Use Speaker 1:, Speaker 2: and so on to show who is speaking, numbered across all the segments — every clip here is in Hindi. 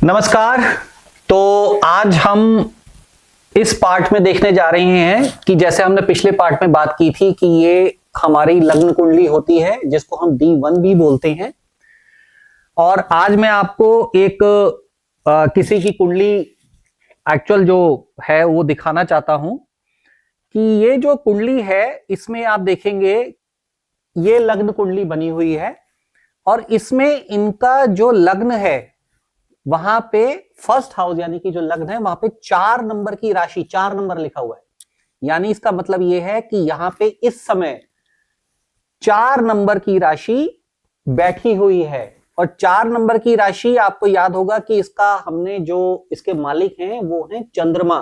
Speaker 1: नमस्कार। तो आज हम इस पार्ट में देखने जा रहे हैं कि जैसे हमने पिछले पार्ट में बात की थी कि ये हमारी लग्न कुंडली होती है जिसको हम D1 भी बोलते हैं। और आज मैं आपको एक किसी की कुंडली एक्चुअल जो है वो दिखाना चाहता हूं कि ये जो कुंडली है इसमें आप देखेंगे ये लग्न कुंडली बनी हुई है और इसमें इनका जो लग्न है वहां पे फर्स्ट हाउस यानी कि जो लग्न है वहां पे 4 नंबर की राशि 4 नंबर लिखा हुआ है। यानी इसका मतलब यह है कि यहां पे इस समय 4 नंबर की राशि बैठी हुई है। और 4 नंबर की राशि आपको याद होगा कि इसका हमने जो इसके मालिक हैं वो हैं चंद्रमा।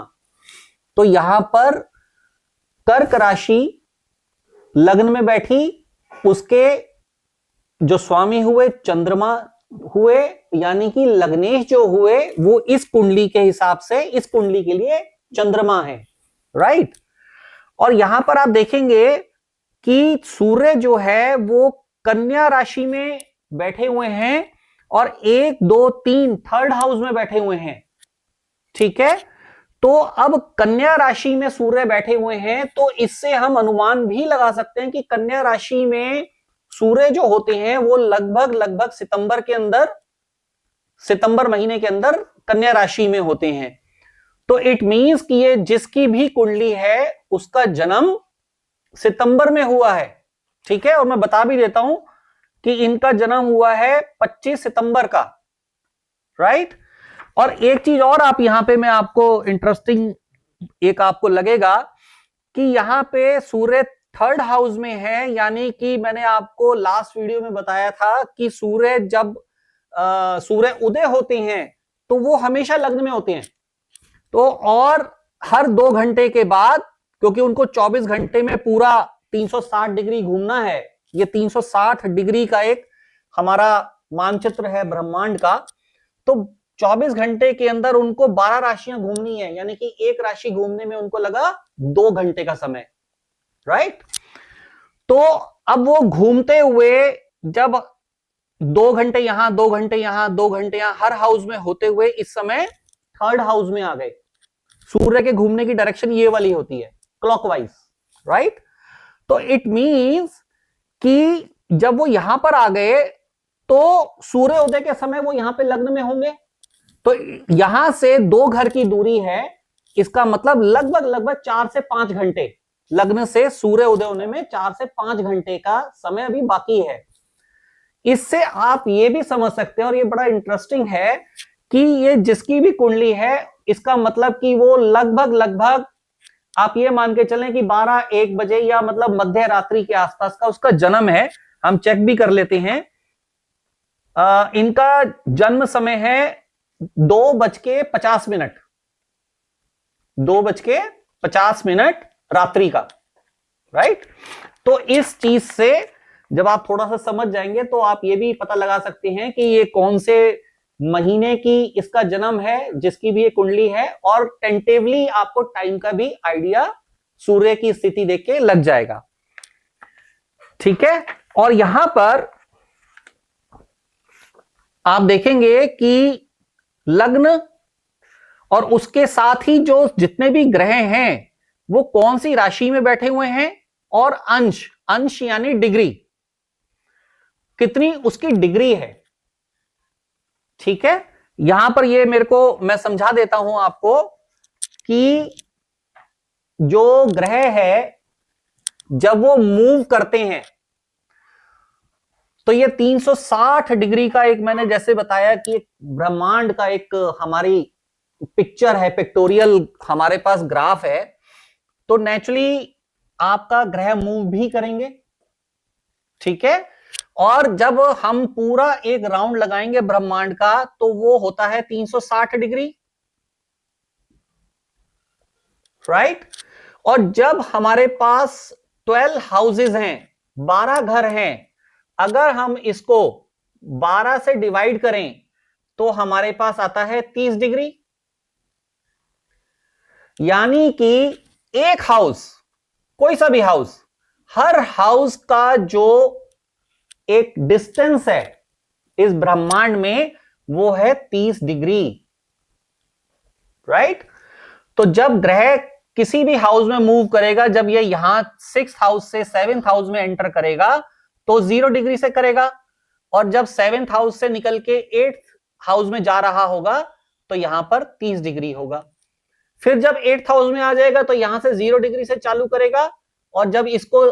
Speaker 1: तो यहां पर कर्क राशि लग्न में बैठी, उसके जो स्वामी हुए चंद्रमा हुए, यानी कि लग्नेश जो हुए वो इस कुंडली के हिसाब से इस कुंडली के लिए चंद्रमा है, राइट। और यहां पर आप देखेंगे कि सूर्य जो है वो कन्या राशि में बैठे हुए हैं और 1 2 3 थर्ड हाउस में बैठे हुए हैं, ठीक है। तो अब कन्या राशि में सूर्य बैठे हुए हैं तो इससे हम अनुमान भी लगा सकते हैं कि कन्या राशि में सूर्य जो होते हैं वो लगभग सितंबर महीने के अंदर कन्या राशि में होते हैं। तो इट मींस कि ये जिसकी भी कुंडली है उसका जन्म सितंबर में हुआ है, ठीक है। और मैं बता भी देता हूं कि इनका जन्म हुआ है 25 सितंबर का, राइट। और एक चीज और आप यहां पे मैं आपको इंटरेस्टिंग एक आपको लगेगा कि यहां पे सूर्य थर्ड हाउस में है। यानी कि मैंने आपको लास्ट वीडियो में बताया था कि सूर्य जब सूर्य उदय होते हैं तो वो हमेशा लग्न में होते हैं। तो और हर 2 घंटे के बाद, क्योंकि उनको 24 घंटे में पूरा 360 डिग्री घूमना है, ये 360 डिग्री का एक हमारा मानचित्र है ब्रह्मांड का। तो 24 घंटे के अंदर उनको 12 राशियां घूमनी है, यानी कि एक राशि घूमने में उनको लगा 2 घंटे का समय, राइट। तो अब वो घूमते हुए जब 2 घंटे यहां 2 घंटे यहां 2 घंटे यहां हर हाउस में होते हुए इस समय थर्ड हाउस में आ गए। सूर्य के घूमने की डायरेक्शन ये वाली होती है क्लॉकवाइज, राइट। तो इट मींस कि जब वो यहां पर आ गए तो सूर्योदय के समय वो यहां पे लग्न में होंगे। तो यहां से 2 घर की दूरी है, इसका मतलब लगभग 4 से 5 घंटे लग्न से सूर्य उदय होने में 4 से 5 घंटे का समय अभी बाकी है। इससे आप ये भी समझ सकते हैं, और ये बड़ा इंटरेस्टिंग है कि ये जिसकी भी कुंडली है इसका मतलब कि वो लगभग आप ये मान के चलें कि 12-1 बजे या मतलब मध्य रात्रि के आसपास का उसका जन्म है। हम चेक भी कर लेते हैं। इनका जन्म समय है 2:50 2:50 रात्रि का, राइट। तो इस चीज से जब आप थोड़ा सा समझ जाएंगे तो आप ये भी पता लगा सकते हैं कि ये कौन से महीने की इसका जन्म है जिसकी भी ये कुंडली है, और टेंटेवली आपको टाइम का भी आइडिया सूर्य की स्थिति देख के लग जाएगा, ठीक है। और यहां पर आप देखेंगे कि लग्न और उसके साथ ही जो जितने भी ग्रह हैं वो कौन सी राशि में बैठे हुए हैं, और अंश यानी डिग्री कितनी उसकी डिग्री है, ठीक है। यहां पर ये मैं समझा देता हूं आपको कि जो ग्रह है जब वो मूव करते हैं तो ये 360 डिग्री का एक मैंने जैसे बताया कि एक ब्रह्मांड का एक हमारी पिक्चर है, पिक्टोरियल हमारे पास ग्राफ है। तो नेचुरली आपका ग्रह मूव भी करेंगे, ठीक है। और जब हम पूरा एक राउंड लगाएंगे ब्रह्मांड का तो वो होता है 360 डिग्री, राइट। और जब हमारे पास 12 हाउसेस हैं, 12 घर हैं, अगर हम इसको 12 से डिवाइड करें तो हमारे पास आता है 30 डिग्री। यानी कि एक हाउस, कोई सा भी हाउस, हर हाउस का जो एक डिस्टेंस है इस ब्रह्मांड में वो है 30 डिग्री, राइट। तो जब ग्रह किसी भी हाउस में मूव करेगा, जब ये यहां 6th हाउस से 7th हाउस में एंटर करेगा तो 0 डिग्री से करेगा, और जब 7th हाउस से निकल के 8th हाउस में जा रहा होगा तो यहां पर 30 डिग्री होगा। फिर जब 8th हाउस में आ जाएगा तो यहां से 0 डिग्री से चालू करेगा, और जब इसको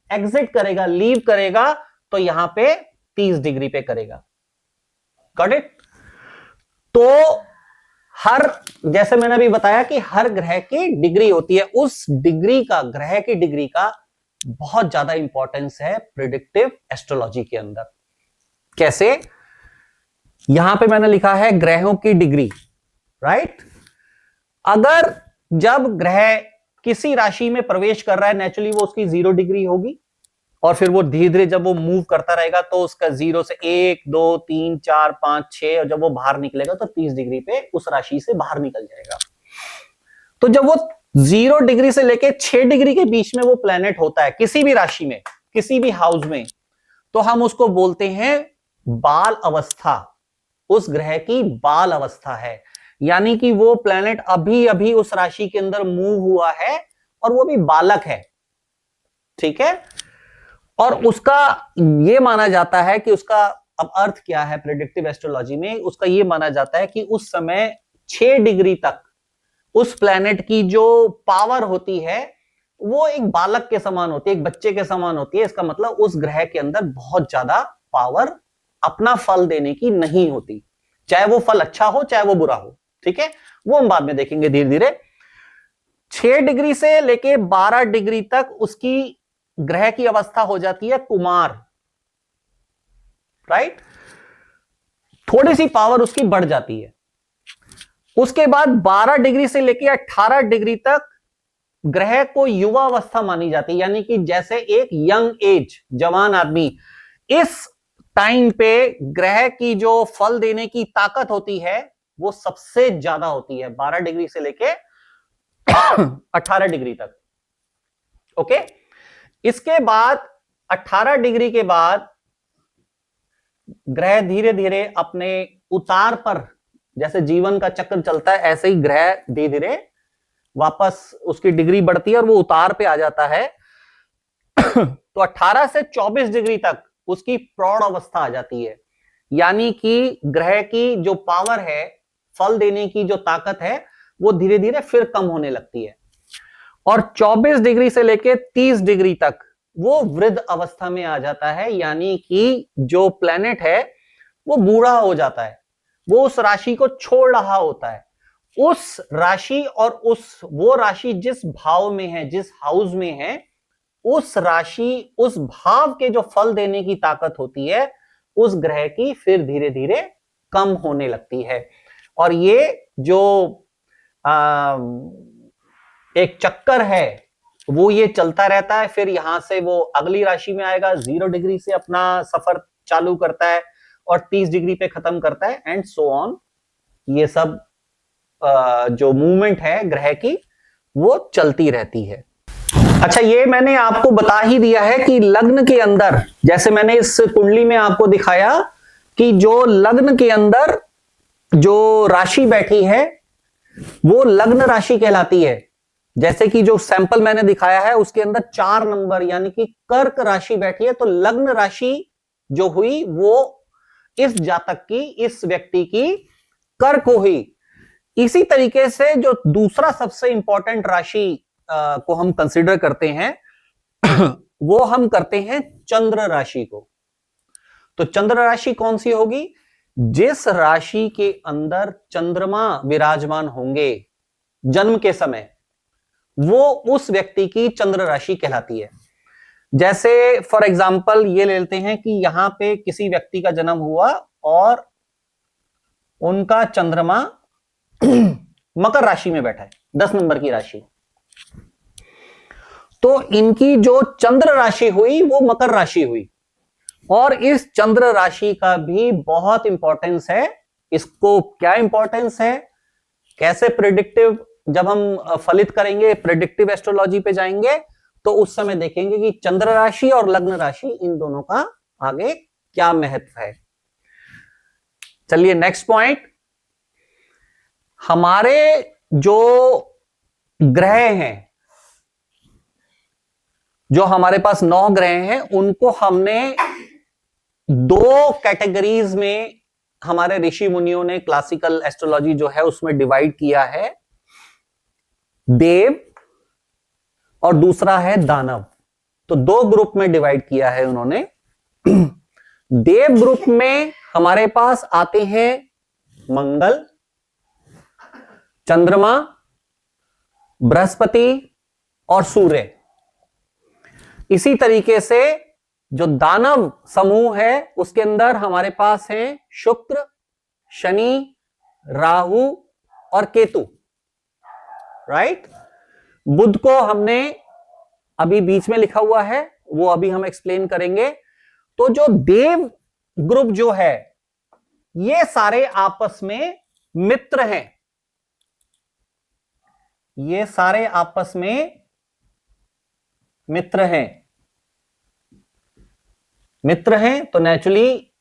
Speaker 1: एग्जिट करेगा, लीव करेगा, तो यहां पे 30 डिग्री पे करेगा। Got it. तो हर, जैसे मैंने अभी बताया कि हर ग्रह की डिग्री होती है, उस डिग्री का, ग्रह की डिग्री का बहुत ज्यादा इंपॉर्टेंस है प्रिडिक्टिव एस्ट्रोलॉजी के अंदर। कैसे? यहां पे मैंने लिखा है ग्रहों की डिग्री, राइट। अगर जब ग्रह किसी राशि में प्रवेश कर रहा है, नेचुरली वो उसकी 0 डिग्री होगी, और फिर वो धीरे धीरे जब वो मूव करता रहेगा तो उसका 0 से 1 2 3 4 5 6, और जब वो बाहर निकलेगा तो 30 डिग्री पे उस राशि से बाहर निकल जाएगा। तो जब वो 0 डिग्री से लेके 6 डिग्री के बीच में वो प्लेनेट होता है किसी भी राशि में, किसी भी हाउस में, तो हम उसको बोलते हैं बाल अवस्था। उस ग्रह की बाल अवस्था है, यानी कि वो प्लेनेट अभी अभी उस राशि के अंदर मूव हुआ है और वो भी बालक है, ठीक है। और उसका ये माना जाता है कि उसका अब अर्थ क्या है प्रेडिक्टिव एस्ट्रोलॉजी में, उसका ये माना जाता है कि उस समय 6 डिग्री तक उस प्लेनेट की जो पावर होती है वो एक बालक के समान होती है, एक बच्चे के समान होती है। इसका मतलब उस ग्रह के अंदर बहुत ज्यादा पावर अपना फल देने की नहीं होती, चाहे वो फल अच्छा हो चाहे वो बुरा हो, ठीक है। वो हम बाद में देखेंगे धीरे धीरे। 6 डिग्री से लेके 12 डिग्री तक उसकी ग्रह की अवस्था हो जाती है कुमार, राइट। थोड़ी सी पावर उसकी बढ़ जाती है। उसके बाद 12 डिग्री से लेके 18 डिग्री तक ग्रह को युवा अवस्था मानी जाती है, यानी कि जैसे एक यंग एज, जवान आदमी। इस टाइम पे ग्रह की जो फल देने की ताकत होती है वो सबसे ज्यादा होती है, 12 डिग्री से लेके 18 डिग्री तक, ओके। इसके बाद 18 डिग्री के बाद ग्रह धीरे धीरे अपने उतार पर, जैसे जीवन का चक्र चलता है ऐसे ही ग्रह धीरे धीरे वापस उसकी डिग्री बढ़ती है और वो उतार पे आ जाता है। तो 18 से 24 डिग्री तक उसकी प्रौढ़ अवस्था आ जाती है, यानी कि ग्रह की जो पावर है, फल देने की जो ताकत है, वो धीरे धीरे फिर कम होने लगती है। और 24 डिग्री से लेके 30 डिग्री तक वो वृद्ध अवस्था में आ जाता है, यानी कि जो प्लेनेट है वो बूढ़ा हो जाता है, वो उस राशि को छोड़ रहा होता है। उस राशि और वो राशि जिस भाव में है, जिस हाउस में है, उस राशि, उस भाव के जो फल देने की ताकत होती है उस ग्रह की फिर धीरे धीरे कम होने लगती है। और ये जो एक चक्कर है वो ये चलता रहता है। फिर यहां से वो अगली राशि में आएगा, 0 डिग्री से अपना सफर चालू करता है और 30 डिग्री पे खत्म करता है, एंड सो ऑन। ये सब जो मूवमेंट है ग्रह की वो चलती रहती है। अच्छा, ये मैंने आपको बता ही दिया है कि लग्न के अंदर, जैसे मैंने इस कुंडली में आपको दिखाया कि जो लग्न के अंदर जो राशि बैठी है वो लग्न राशि कहलाती है। जैसे कि जो सैंपल मैंने दिखाया है उसके अंदर 4 नंबर यानी कि कर्क राशि बैठी है, तो लग्न राशि जो हुई वो इस जातक की, इस व्यक्ति की कर्क हुई। इसी तरीके से जो दूसरा सबसे इंपॉर्टेंट राशि को हम कंसीडर करते हैं वो हम करते हैं चंद्र राशि को। तो चंद्र राशि कौन सी होगी? जिस राशि के अंदर चंद्रमा विराजमान होंगे जन्म के समय, वो उस व्यक्ति की चंद्र राशि कहलाती है। जैसे फॉर एग्जाम्पल ये ले लेते हैं कि यहां पे किसी व्यक्ति का जन्म हुआ और उनका चंद्रमा मकर राशि में बैठा है, 10 नंबर की राशि, तो इनकी जो चंद्र राशि हुई वो मकर राशि हुई। और इस चंद्र राशि का भी बहुत इंपॉर्टेंस है। इसको क्या इंपॉर्टेंस है, कैसे प्रेडिक्टिव, जब हम फलित करेंगे, प्रेडिक्टिव एस्ट्रोलॉजी पे जाएंगे तो उस समय देखेंगे कि चंद्र राशि और लग्न राशि इन दोनों का आगे क्या महत्व है। चलिए नेक्स्ट पॉइंट, हमारे जो ग्रह हैं, जो हमारे पास 9 ग्रह हैं, उनको हमने 2 कैटेगरीज में हमारे ऋषि मुनियों ने क्लासिकल एस्ट्रोलॉजी जो है उसमें डिवाइड किया है, देव और दूसरा है दानव। तो 2 ग्रुप में डिवाइड किया है उन्होंने। देव ग्रुप में हमारे पास आते हैं मंगल, चंद्रमा, बृहस्पति और सूर्य। इसी तरीके से जो दानव समूह है उसके अंदर हमारे पास है शुक्र, शनि, राहु और केतु, राइट। बुध को हमने अभी बीच में लिखा हुआ है, वो अभी हम एक्सप्लेन करेंगे। तो जो देव ग्रुप जो है ये सारे आपस में मित्र हैं, ये सारे आपस में मित्र हैं। मित्र हैं तो नेचुरली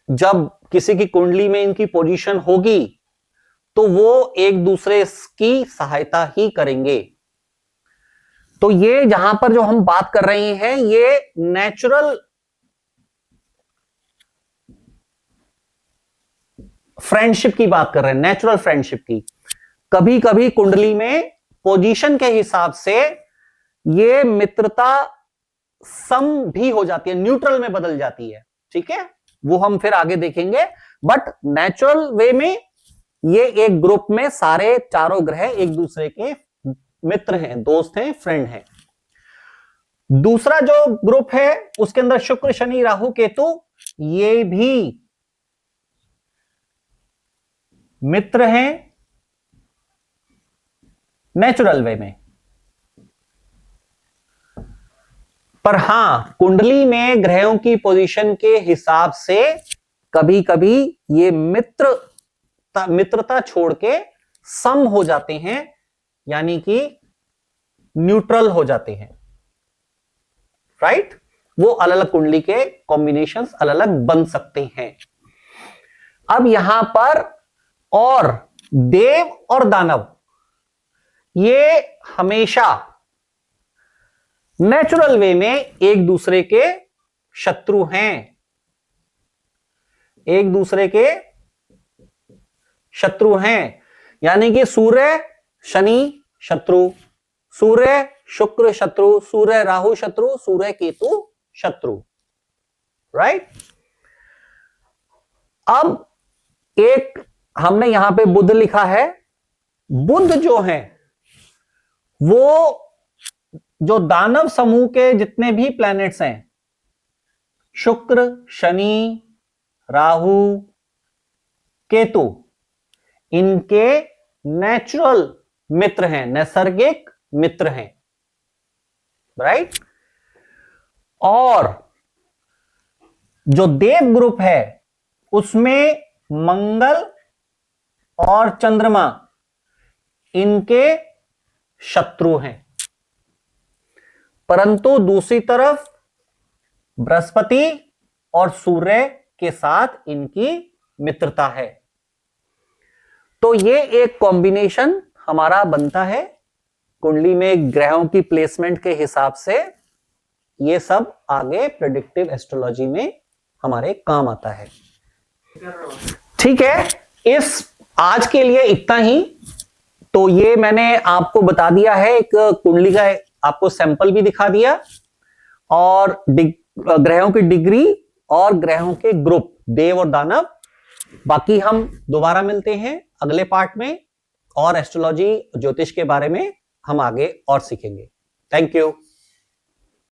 Speaker 1: जब किसी की कुंडली में इनकी पोजीशन होगी तो वो एक दूसरे की सहायता ही करेंगे। तो ये जहां पर जो हम बात कर रहे हैं ये नेचुरल फ्रेंडशिप की बात कर रहे हैं, नेचुरल फ्रेंडशिप की। कभी कभी कुंडली में पोजीशन के हिसाब से ये मित्रता सम भी हो जाती है, न्यूट्रल में बदल जाती है, ठीक है, वो हम फिर आगे देखेंगे। बट नेचुरल वे में ये एक ग्रुप में सारे चारों ग्रह एक दूसरे के मित्र हैं, दोस्त हैं, फ्रेंड हैं। दूसरा जो ग्रुप है उसके अंदर शुक्र, शनि, राहु, केतु, ये भी मित्र हैं नेचुरल वे में। पर हां, कुंडली में ग्रहों की पोजीशन के हिसाब से कभी कभी ये मित्रता छोड़ के सम हो जाते हैं, यानी कि न्यूट्रल हो जाते हैं, राइट। वो अलग अलग कुंडली के कॉम्बिनेशंस अलग अलग बन सकते हैं। अब यहां पर और देव और दानव ये हमेशा नेचुरल वे में एक दूसरे के शत्रु हैं, एक दूसरे के शत्रु हैं। यानी कि सूर्य शनि शत्रु, सूर्य शुक्र शत्रु, सूर्य राहु शत्रु, सूर्य केतु शत्रु, राइट। अब एक हमने यहां पे बुध लिखा है। बुध जो है वो जो दानव समूह के जितने भी प्लैनेट्स हैं, शुक्र, शनि, राहु, केतु, इनके नेचुरल मित्र हैं, नैसर्गिक मित्र हैं, राइट। और जो देव ग्रुप है उसमें मंगल और चंद्रमा इनके शत्रु हैं। परंतु दूसरी तरफ बृहस्पति और सूर्य के साथ इनकी मित्रता है। तो ये एक कॉम्बिनेशन हमारा बनता है कुंडली में ग्रहों की प्लेसमेंट के हिसाब से। ये सब आगे प्रेडिक्टिव एस्ट्रोलॉजी में हमारे काम आता है, ठीक है। इस आज के लिए इतना ही। तो ये मैंने आपको बता दिया है, एक कुंडली का आपको सैंपल भी दिखा दिया, और ग्रहों की डिग्री और ग्रहों के ग्रुप देव और दानव। बाकी हम दोबारा मिलते हैं अगले पार्ट में, और एस्ट्रोलॉजी ज्योतिष के बारे में हम आगे और सीखेंगे। Thank you.